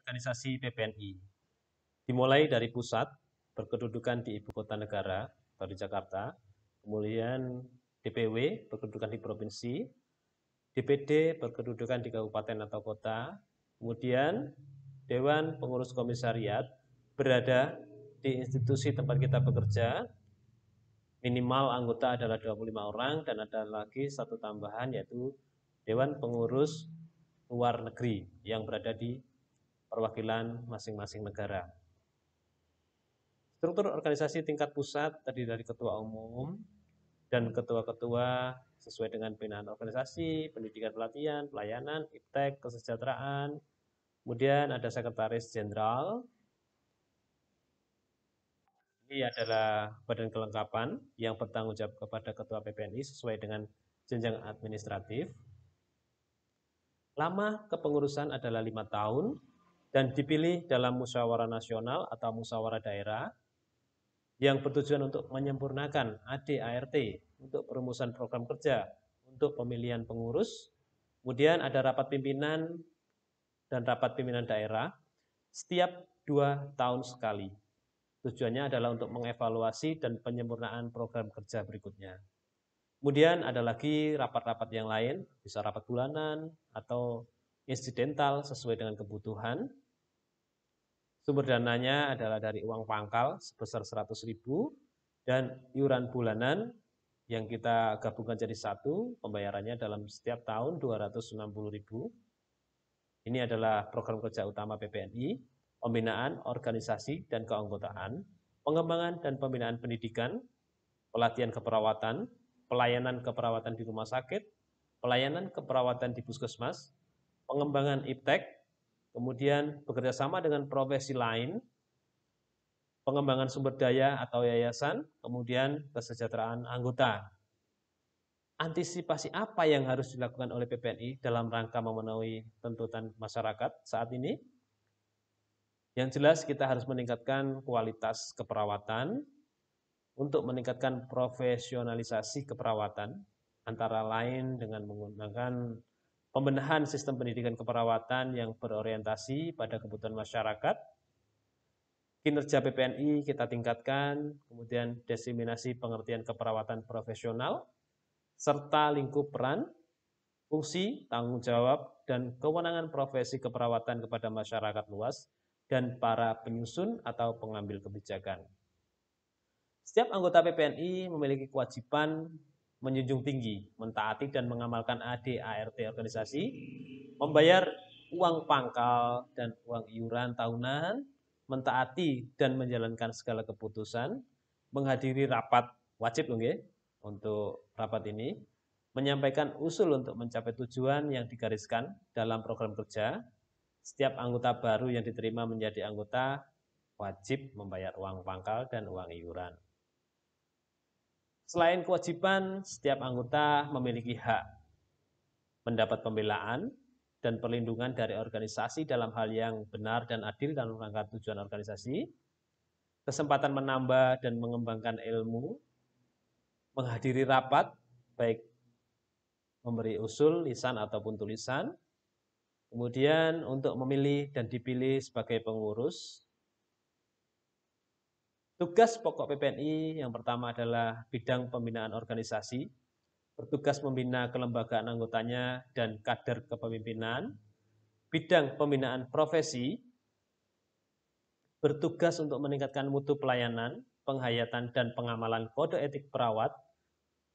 organisasi PPNI. Dimulai dari pusat, berkedudukan di ibu kota negara, atau di Jakarta, kemudian DPW, berkedudukan di provinsi, DPD, berkedudukan di kabupaten atau kota, kemudian Dewan Pengurus Komisariat, berada di institusi tempat kita bekerja, minimal anggota adalah 25 orang, dan ada lagi satu tambahan yaitu Dewan Pengurus Luar Negeri yang berada di perwakilan masing-masing negara. Struktur organisasi tingkat pusat terdiri dari ketua umum dan ketua-ketua sesuai dengan pembinaan organisasi, pendidikan pelatihan, pelayanan, iptek, kesejahteraan. Kemudian ada sekretaris jenderal. Ini adalah badan kelengkapan yang bertanggung jawab kepada ketua PPNI sesuai dengan jenjang administratif. Lama kepengurusan adalah 5 tahun dan dipilih dalam musyawarah nasional atau musyawarah daerah yang bertujuan untuk menyempurnakan AD/ART untuk perumusan program kerja untuk pemilihan pengurus. Kemudian ada rapat pimpinan dan rapat pimpinan daerah setiap 2 tahun sekali. Tujuannya adalah untuk mengevaluasi dan penyempurnaan program kerja berikutnya. Kemudian ada lagi rapat-rapat yang lain, bisa rapat bulanan atau insidental sesuai dengan kebutuhan. Sumber dananya adalah dari uang pangkal sebesar 100.000 dan iuran bulanan yang kita gabungkan jadi satu, pembayarannya dalam setiap tahun 260.000. Ini adalah program kerja utama PPNI, pembinaan organisasi dan keanggotaan, pengembangan dan pembinaan pendidikan, pelatihan keperawatan, pelayanan keperawatan di rumah sakit, pelayanan keperawatan di puskesmas, pengembangan iptek, kemudian bekerjasama dengan profesi lain, pengembangan sumber daya atau yayasan, kemudian kesejahteraan anggota. Antisipasi apa yang harus dilakukan oleh PPNI dalam rangka memenuhi tuntutan masyarakat saat ini? Yang jelas kita harus meningkatkan kualitas keperawatan, untuk meningkatkan profesionalisasi keperawatan, antara lain dengan menggunakan pembenahan sistem pendidikan keperawatan yang berorientasi pada kebutuhan masyarakat. Kinerja PPNI kita tingkatkan, kemudian diseminasi pengertian keperawatan profesional, serta lingkup peran, fungsi, tanggung jawab, dan kewenangan profesi keperawatan kepada masyarakat luas dan para penyusun atau pengambil kebijakan. Setiap anggota PPNI memiliki kewajiban menjunjung tinggi, mentaati dan mengamalkan AD/ART organisasi, membayar uang pangkal dan uang iuran tahunan, mentaati dan menjalankan segala keputusan, menghadiri rapat wajib untuk rapat ini, menyampaikan usul untuk mencapai tujuan yang digariskan dalam program kerja. Setiap anggota baru yang diterima menjadi anggota wajib membayar uang pangkal dan uang iuran. Selain kewajiban, setiap anggota memiliki hak mendapat pembelaan dan perlindungan dari organisasi dalam hal yang benar dan adil dalam rangka tujuan organisasi, kesempatan menambah dan mengembangkan ilmu, menghadiri rapat, baik memberi usul, lisan ataupun tulisan, kemudian untuk memilih dan dipilih sebagai pengurus. Tugas pokok PPNI yang pertama adalah bidang pembinaan organisasi, bertugas membina kelembagaan anggotanya dan kader kepemimpinan. Bidang pembinaan profesi, bertugas untuk meningkatkan mutu pelayanan, penghayatan dan pengamalan kode etik perawat,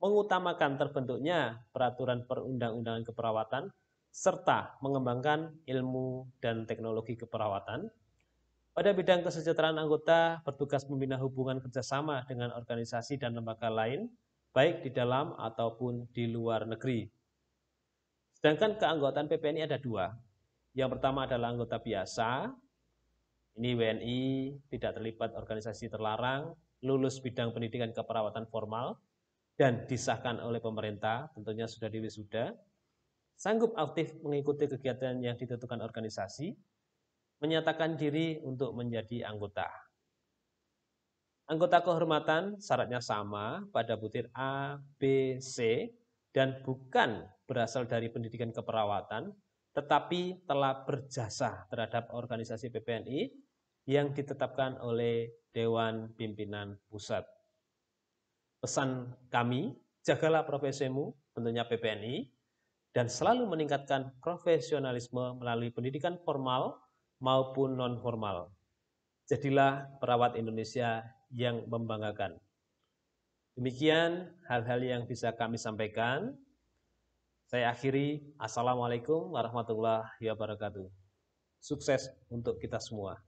mengutamakan terbentuknya peraturan perundang-undangan keperawatan, serta mengembangkan ilmu dan teknologi keperawatan. Pada bidang kesejahteraan anggota, bertugas membina hubungan kerjasama dengan organisasi dan lembaga lain, baik di dalam ataupun di luar negeri. Sedangkan keanggotaan PPNI ada 2. Yang pertama adalah anggota biasa, ini WNI, tidak terlibat organisasi terlarang, lulus bidang pendidikan keperawatan formal, dan disahkan oleh pemerintah, tentunya sudah diwisuda, sanggup aktif mengikuti kegiatan yang ditentukan organisasi, menyatakan diri untuk menjadi anggota. Anggota kehormatan syaratnya sama pada butir A, B, C, dan bukan berasal dari pendidikan keperawatan, tetapi telah berjasa terhadap organisasi PPNI yang ditetapkan oleh Dewan Pimpinan Pusat. Pesan kami, jagalah profesimu, tentunya PPNI, dan selalu meningkatkan profesionalisme melalui pendidikan formal maupun non-formal. Jadilah perawat Indonesia yang membanggakan. Demikian hal-hal yang bisa kami sampaikan. Saya akhiri. Assalamualaikum warahmatullahi wabarakatuh. Sukses untuk kita semua.